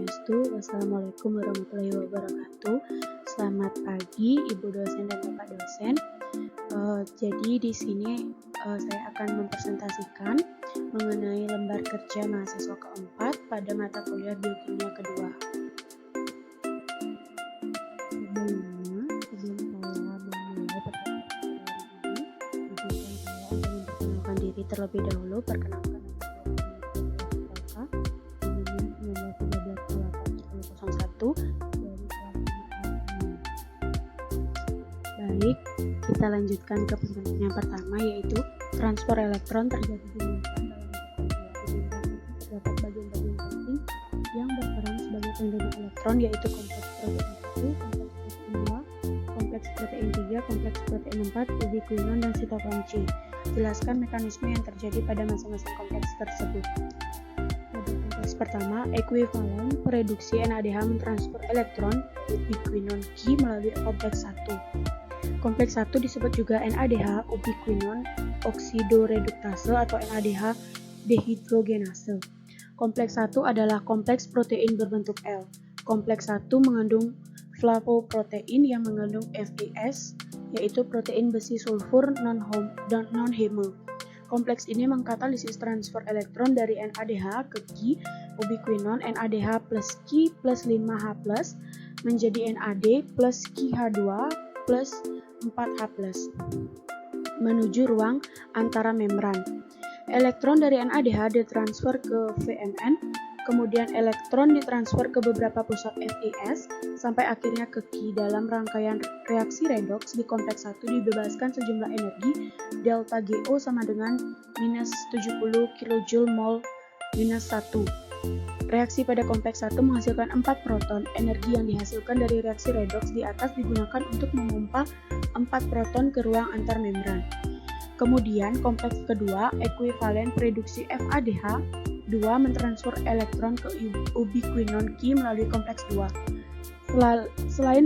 Swastiastu. Wassalamualaikum warahmatullahi wabarakatuh. Selamat pagi Ibu dosen dan Bapak dosen. Jadi di sini saya akan mempresentasikan mengenai lembar kerja mahasiswa keempat pada mata kuliah biokimia kedua. Sebelum saya memulai pertemuan ini, izinkan saya untuk memperkenalkan diri terlebih dahulu. Perkenalkan Baik, kita lanjutkan ke pembahasan yang pertama, yaitu transfer elektron terjadi di dalam terdapat bagian-bagian penting yang berperan sebagai pengguna elektron, yaitu kompleks protein 1, kompleks protein 2, kompleks protein 3, kompleks protein 4, ubiquinon, dan sitokrom C. Jelaskan mekanisme yang terjadi pada masing-masing kompleks tersebut. Pada kompleks pertama, ekuivalen reduksi NADH mentransfer elektron ubiquinon Q melalui kompleks 1. Kompleks 1 disebut juga NADH ubiquinon oksidoreduktase atau NADH dehidrogenase. Kompleks 1 adalah kompleks protein berbentuk L. Kompleks 1 mengandung flavoprotein yang mengandung FeS, yaitu protein besi sulfur non-heme. Kompleks ini mengkatalisis transfer elektron dari NADH ke Q ubiquinon NADH plus Q plus 5H plus menjadi NAD plus QH2 plus 4H+, menuju ruang antara membran. Elektron dari NADH ditransfer ke VMN, kemudian elektron ditransfer ke beberapa pusat FeS, sampai akhirnya ke Q. Dalam rangkaian reaksi redoks di kompleks 1 dibebaskan sejumlah energi delta GO sama dengan minus 70 kJ mol minus 1. Reaksi pada kompleks 1 menghasilkan 4 proton. Energi yang dihasilkan dari reaksi redoks di atas digunakan untuk memompa 4 proton ke ruang antar membran. Kemudian kompleks kedua, ekuivalen reduksi FADH 2 mentransfer elektron ke ubiquinon Q melalui kompleks 2. Selain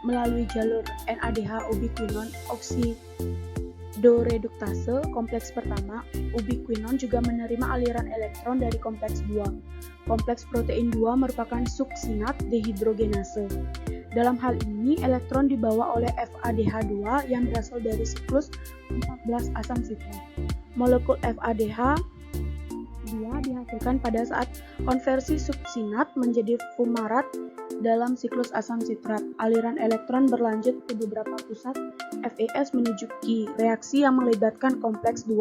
melalui jalur NADH ubiquinon oksidoreduktase, kompleks pertama, ubiquinon juga menerima aliran elektron dari kompleks 2. Kompleks protein 2 merupakan suksinat dehidrogenase. Dalam hal ini, elektron dibawa oleh FADH2 yang berasal dari siklus 14 asam sitrat. Molekul FADH2 dihasilkan pada saat konversi suksinat menjadi fumarat dalam siklus asam sitrat. Aliran elektron berlanjut ke beberapa pusat FeS menuju Q. Reaksi yang melibatkan kompleks 2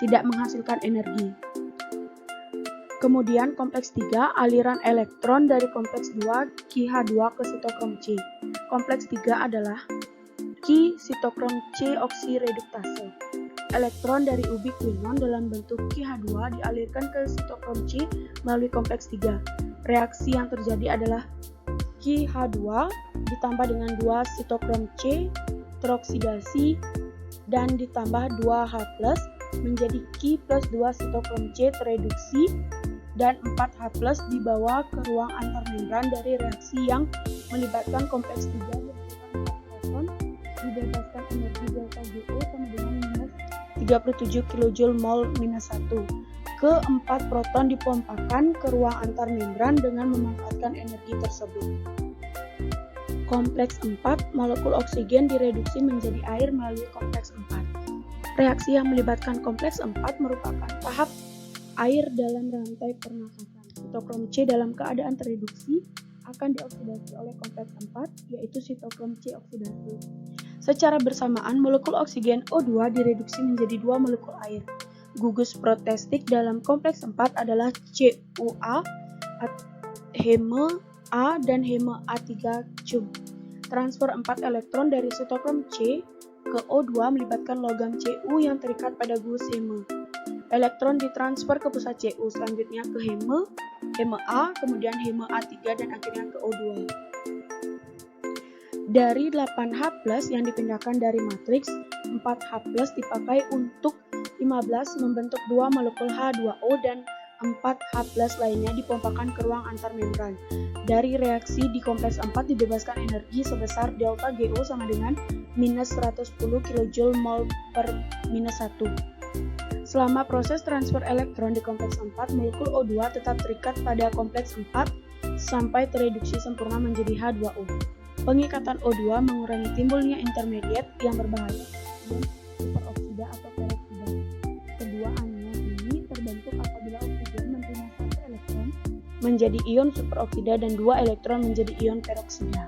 tidak menghasilkan energi. Kemudian kompleks 3, aliran elektron dari kompleks 2 QH2 ke sitokrom C. Kompleks 3 adalah Q sitokrom C oksireduktase. Elektron dari ubiquinon dalam bentuk QH2 dialirkan ke sitokrom C melalui kompleks 3. Reaksi yang terjadi adalah QH2 ditambah dengan 2 sitokrom C teroksidasi dan ditambah 2H+ menjadi Q plus 2 sitokrom C tereduksi dan 4H+ dibawa ke ruang antar membran dari reaksi yang melibatkan kompleks 3 dengan 4 proton, dibebaskan energi delta GO sama dengan minus 37 kJ mol minus 1. Ke-4 proton dipompakan ke ruang antar membran dengan memanfaatkan energi tersebut. Kompleks 4, molekul oksigen direduksi menjadi air melalui kompleks 4. Reaksi yang melibatkan kompleks 4 merupakan tahap air dalam rantai pernafasan. Sitokrom C dalam keadaan tereduksi akan dioksidasi oleh kompleks 4, yaitu sitokrom C oksidasi. Secara bersamaan, molekul oksigen O2 direduksi menjadi 2 molekul air. Gugus protestik dalam kompleks 4 adalah CuA, heme A, dan heme A3 cum. Transfer 4 elektron dari sitokrom C ke O2 melibatkan logam Cu yang terikat pada gugus heme. Elektron ditransfer ke pusat Cu, selanjutnya ke heme A, kemudian heme A3, dan akhirnya ke O2. Dari 8H+ yang dipindahkan dari matriks, 4H+ dipakai untuk 15 membentuk 2 molekul H2O dan 4H+ lainnya dipompakan ke ruang antar membran. Dari reaksi di kompleks 4 dibebaskan energi sebesar delta GO sama dengan minus 110 kJ mol per minus 1. Selama proses transfer elektron di kompleks 4, molekul O2 tetap terikat pada kompleks 4 sampai tereduksi sempurna menjadi H2O. Pengikatan O2 mengurangi timbulnya intermediate yang berbahaya dan superoksida atau peroksida. Kedua anion ini terbentuk apabila oksigen menerima satu elektron menjadi ion superoksida dan 2 elektron menjadi ion peroksida.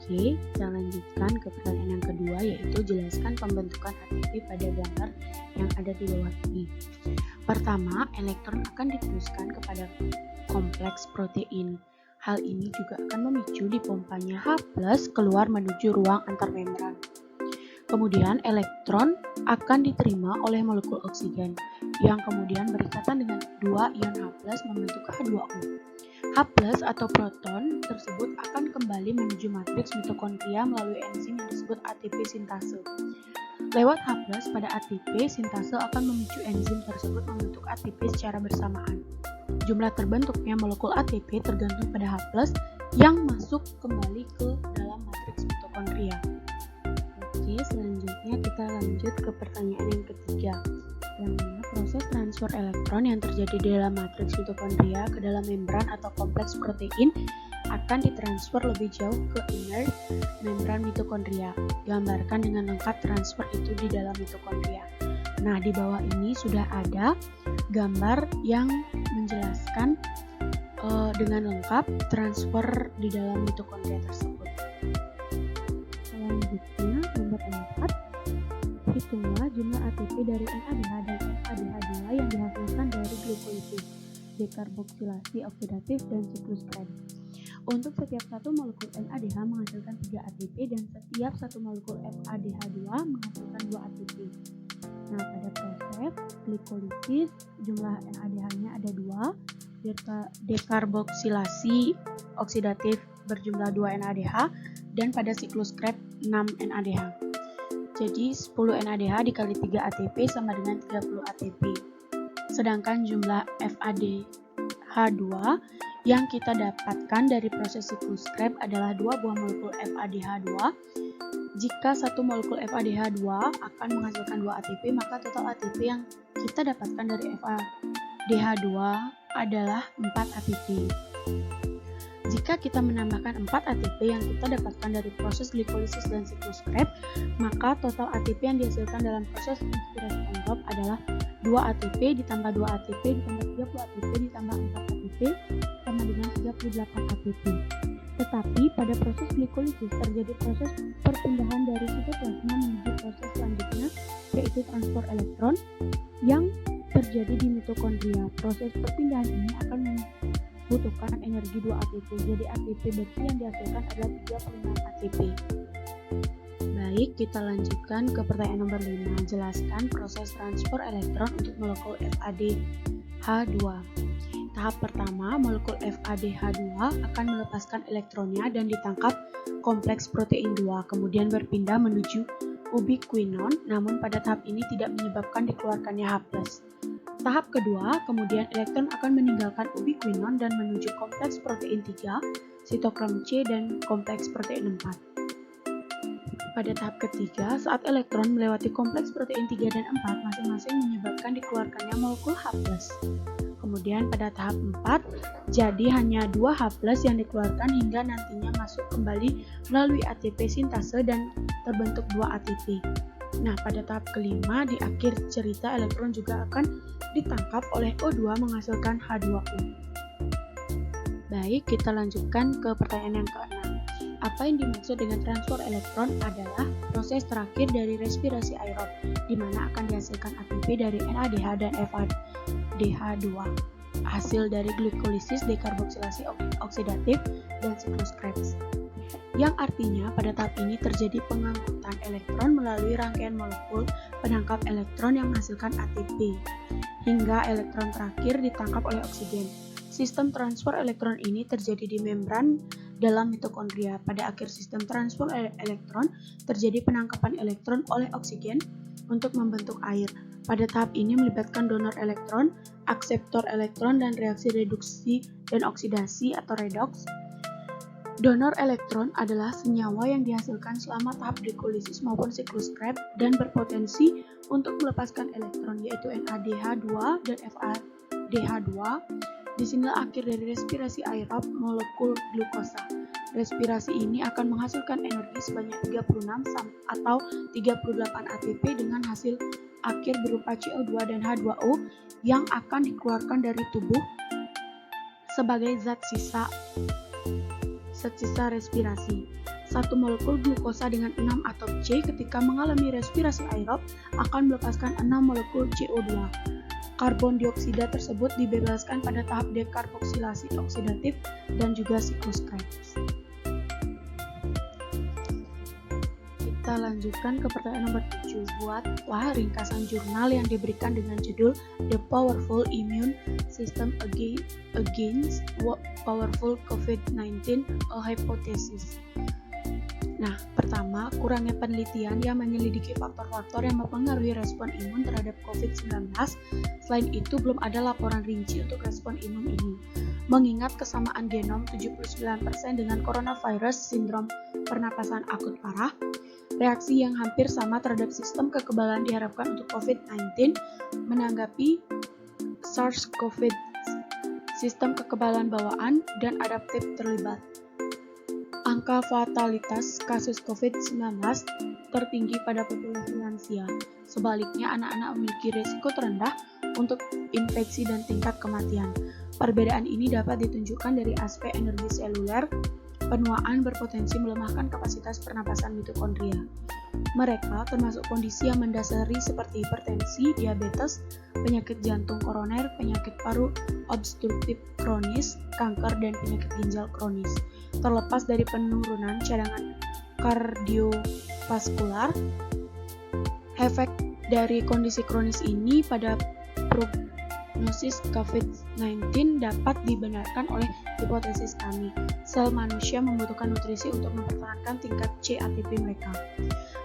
Oke, kita lanjutkan ke pertanyaan yang kedua, yaitu jelaskan pembentukan ATP pada gambar yang ada di bawah ini. Pertama, elektron akan diteruskan kepada kompleks protein. Hal ini juga akan memicu dipompanya H+ keluar menuju ruang antarmembran. Kemudian elektron akan diterima oleh molekul oksigen yang kemudian berikatan dengan 2 ion H+ membentuk H2O. H+ atau proton tersebut akan kembali menuju matriks mitokondria melalui enzim yang disebut ATP sintase. Lewat H+ pada ATP, sintase akan memicu enzim tersebut membentuk ATP secara bersamaan. Jumlah terbentuknya molekul ATP tergantung pada H+ yang masuk kembali ke dalam matriks mitokondria. Oke, selanjutnya kita lanjut ke pertanyaan yang ketiga, yang mana proses transfer elektron yang terjadi di dalam matriks mitokondria ke dalam membran atau kompleks protein akan ditransfer lebih jauh ke inner membran mitokondria. Gambarkan dengan lengkap transfer itu di dalam mitokondria. Nah, di bawah ini sudah ada gambar yang menjelaskan dengan lengkap transfer di dalam mitokondria tersebut. Selanjutnya, nomor 4, hitunglah jumlah ATP dari NADH dan FADH2 yang dihasilkan dari glikolisis, dekarboksilasi oksidatif, dan siklus Krebs. Untuk setiap satu molekul NADH menghasilkan 3 ATP dan setiap satu molekul FADH2 menghasilkan 2 ATP. Nah, pada proses glikolisis jumlah NADH-nya ada 2, dekarboksilasi oksidatif berjumlah 2 NADH, dan pada siklus Krebs 6 NADH. Jadi 10 NADH dikali 3 ATP sama dengan 30 ATP. Sedangkan jumlah FADH2 yang kita dapatkan dari proses siklus Krebs adalah 2 buah molekul FADH2. Jika satu molekul FADH2 akan menghasilkan 2 ATP, maka total ATP yang kita dapatkan dari FADH2 adalah 4 ATP. Jika kita menambahkan 4 ATP yang kita dapatkan dari proses glikolisis dan siklus Krebs, maka total ATP yang dihasilkan dalam proses inspirasi anaerob adalah 2 ATP ditambah 2 ATP ditambah 30 ATP ditambah 4 ATP sama dengan 38 ATP. Tetapi pada proses glikolisis terjadi proses perpindahan dari sitoplasma menuju proses selanjutnya, yaitu transfer elektron yang terjadi di mitokondria. Proses perpindahan ini akan membutuhkan energi 2 ATP. Jadi ATP bersih yang dihasilkan adalah 36 ATP. Baik, kita lanjutkan ke pertanyaan nomor 5. Jelaskan proses transfer elektron untuk molekul FADH2. Tahap pertama, molekul FADH2 akan melepaskan elektronnya dan ditangkap kompleks protein 2, kemudian berpindah menuju ubiquinon, namun pada tahap ini tidak menyebabkan dikeluarkannya H+. Tahap kedua, kemudian elektron akan meninggalkan ubiquinon dan menuju kompleks protein 3, sitokrom C, dan kompleks protein 4. Pada tahap ketiga, saat elektron melewati kompleks protein 3 dan 4, masing-masing menyebabkan dikeluarkannya molekul H+. Kemudian pada tahap 4, jadi hanya 2 H+ yang dikeluarkan hingga nantinya masuk kembali melalui ATP sintase dan terbentuk 2 ATP. Nah, pada tahap kelima, di akhir cerita elektron juga akan ditangkap oleh O2 menghasilkan H2O. Baik, kita lanjutkan ke pertanyaan yang ke-6. Apa yang dimaksud dengan transfer elektron adalah proses terakhir dari respirasi aerob, di mana akan dihasilkan ATP dari NADH dan FADH2, hasil dari glikolisis, dekarboksilasi oksidatif, dan siklus Krebs. Yang artinya pada tahap ini terjadi pengangkutan elektron melalui rangkaian molekul penangkap elektron yang menghasilkan ATP, hingga elektron terakhir ditangkap oleh oksigen. Sistem transfer elektron ini terjadi di membran dalam mitokondria. Pada akhir sistem transfer elektron, terjadi penangkapan elektron oleh oksigen untuk membentuk air. Pada tahap ini melibatkan donor elektron, akseptor elektron, dan reaksi reduksi dan oksidasi atau redoks. Donor elektron adalah senyawa yang dihasilkan selama tahap glikolisis maupun siklus Krebs dan berpotensi untuk melepaskan elektron, yaitu NADH2 dan FADH2. Di sinilah akhir dari respirasi aerob molekul glukosa. Respirasi ini akan menghasilkan energi sebanyak 36 atau 38 ATP dengan hasil akhir berupa CO2 dan H2O yang akan dikeluarkan dari tubuh sebagai zat sisa respirasi. Satu molekul glukosa dengan 6 atom C ketika mengalami respirasi aerob akan melepaskan 6 molekul CO2. Karbon dioksida tersebut dibebaskan pada tahap dekarboksilasi oksidatif dan juga siklus Krebs. Kita lanjutkan ke pertanyaan nomor 7. Buatlah ringkasan jurnal yang diberikan dengan judul The Powerful Immune System Against Powerful COVID-19, a Hypothesis. Nah, pertama, kurangnya penelitian yang menyelidiki faktor-faktor yang mempengaruhi respon imun terhadap COVID-19. Selain itu, belum ada laporan rinci untuk respon imun ini. Mengingat kesamaan genom 79% dengan coronavirus sindrom pernapasan akut parah, reaksi yang hampir sama terhadap sistem kekebalan diharapkan untuk COVID-19 menanggapi SARS-CoV, sistem kekebalan bawaan dan adaptif terlibat. Angka fatalitas kasus COVID-19 tertinggi pada populasi lansia. Sebaliknya, anak-anak memiliki risiko terendah untuk infeksi dan tingkat kematian. Perbedaan ini dapat ditunjukkan dari aspek energi seluler. Penuaan berpotensi melemahkan kapasitas pernapasan mitokondria. Mereka termasuk kondisi yang mendasari seperti hipertensi, diabetes, penyakit jantung koroner, penyakit paru obstruktif kronis, kanker, dan penyakit ginjal kronis. Terlepas dari penurunan cadangan kardiovaskular, efek dari kondisi kronis ini pada prognosis COVID-19 dapat dibenarkan oleh hipotesis kami. Sel manusia membutuhkan nutrisi untuk mempertahankan tingkat CATP mereka.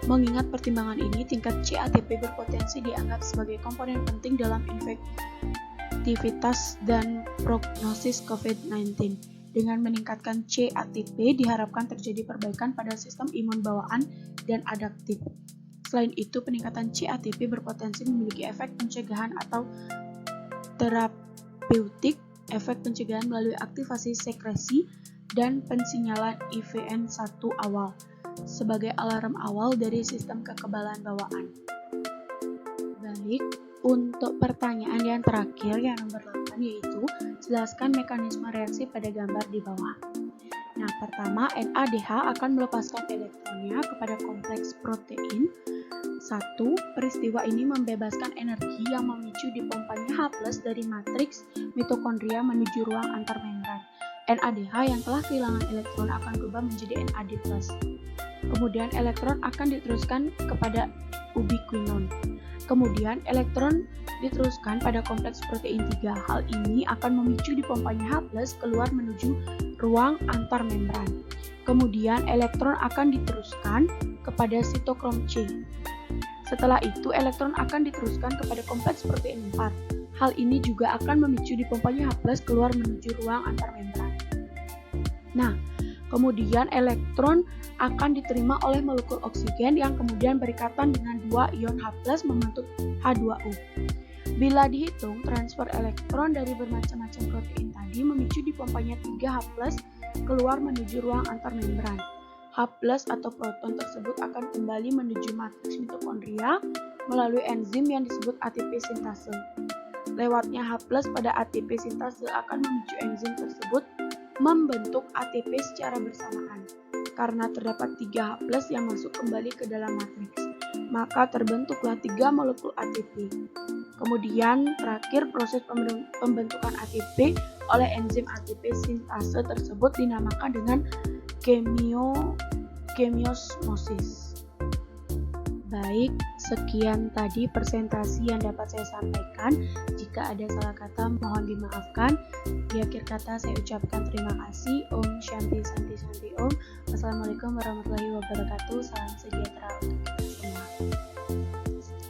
Mengingat pertimbangan ini, tingkat CATP berpotensi dianggap sebagai komponen penting dalam efektivitas dan prognosis COVID-19. Dengan meningkatkan CATP, diharapkan terjadi perbaikan pada sistem imun bawaan dan adaptif. Selain itu, peningkatan CATP berpotensi memiliki efek pencegahan atau terapeutik, efek pencegahan melalui aktivasi sekresi dan pensinyalan IVN1 awal, sebagai alarm awal dari sistem kekebalan bawaan. Baik, untuk pertanyaan yang terakhir, yang nomor 8, yaitu jelaskan mekanisme reaksi pada gambar di bawah. Nah, pertama, NADH akan melepaskan elektronnya kepada kompleks protein. 1. Peristiwa ini membebaskan energi yang memicu dipompanya H+ dari matriks mitokondria menuju ruang antarmembran. NADH yang telah kehilangan elektron akan berubah menjadi NAD+. Kemudian elektron akan diteruskan kepada ubiquinon. Kemudian elektron diteruskan pada kompleks protein 3. Hal ini akan memicu dipompanya H+ keluar menuju ruang antarmembran. Kemudian elektron akan diteruskan kepada sitokrom C. Setelah itu elektron akan diteruskan kepada kompleks protein 4. Hal ini juga akan memicu dipompanya H+ keluar menuju ruang antarmembran. Nah, kemudian elektron akan diterima oleh molekul oksigen yang kemudian berikatan dengan 2 ion H+ membentuk H2O. Bila dihitung, transfer elektron dari bermacam-macam protein tadi memicu dipompanya 3 H+ keluar menuju ruang antarmembran. H+ atau proton tersebut akan kembali menuju matriks mitokondria melalui enzim yang disebut ATP sintase. Lewatnya H+ pada ATP sintase akan memicu enzim tersebut membentuk ATP secara bersamaan. Karena terdapat 3 H+ yang masuk kembali ke dalam matriks, maka terbentuklah 3 molekul ATP. Kemudian terakhir proses pembentukan ATP oleh enzim ATP sintase tersebut dinamakan dengan chemiosmosis. Baik, sekian tadi presentasi yang dapat saya sampaikan. Jika ada salah kata mohon dimaafkan. Di akhir kata saya ucapkan terima kasih. Om Shanti Santi Santi Om. Wassalamualaikum warahmatullahi wabarakatuh. Salam sejahtera untuk